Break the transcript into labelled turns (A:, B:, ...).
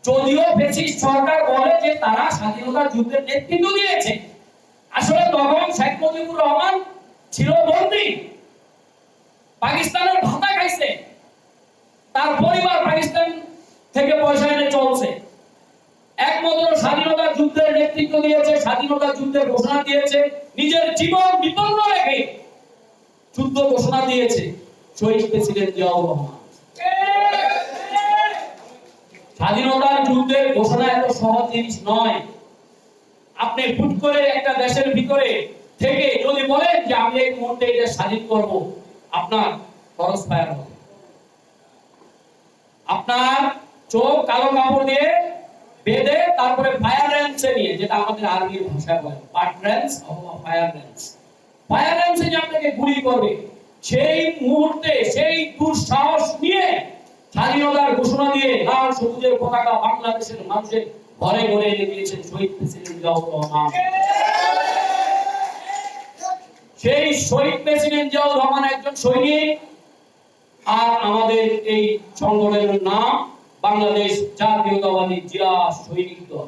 A: যদিও ফ্যাসিস্ট সরকার বলে যে তারা স্বাধীনতা যুদ্ধের নেতৃত্ব দিয়েছে, আসলে তখন শেখ মুজিবুর রহমান ছিল বন্দী, পাকিস্তানের ভাতা খাইছে, তার পরিবার পাকিস্তান থেকে পয়সা এনে চলছে। একমাত্র স্বাধীনতা যুদ্ধের নেতৃত্ব দিয়েছে, স্বাধীনতা যুদ্ধের ঘোষণা দিয়েছে, নিজের জীবন বিপন্ন রেখে যুদ্ধ ঘোষণা দিয়েছে শহীদ প্রেসিডেন্ট জিয়াউর রহমান। স্বাধীনতার যুদ্ধের ঘোষণা এত সহজ জিনিস নয়। আপনি হুট করে একটা দেশের ভিতরে থেকে যদি বলেন যে আমি এই মুহূর্তে এটা স্বাধীন করব, আপনার খরচ ফায়ার হবে, আপনার চোখ কালো কাপড় দিয়ে বেঁধে তারপরে ফায়ার রেঞ্চে নিয়ে, যেটা আমাদের আর্মির ভাষায় বলে পার্ট রেঞ্চ অথবা ফায়ার রেঞ্চ, ফায়ার রেঞ্চে যে আপনাকে গুলি করবে, সেই মুহূর্তে সেই দুঃসাহস নিয়ে স্বাধীনতার ঘোষণা দিয়ে লাল সবুজের পতাকা বাংলাদেশের মানুষের ঘরে ঘরে এনে দিয়েছেন শহীদ প্রেসিডেন্ট জিয়াউর রহমান। সেই শহীদ প্রেসিডেন্ট জিয়াউর রহমান একজন সৈনিক, আর আমাদের এই সংগঠনের নাম বাংলাদেশ জাতীয়তাবাদী জিয়া সৈনিক দল।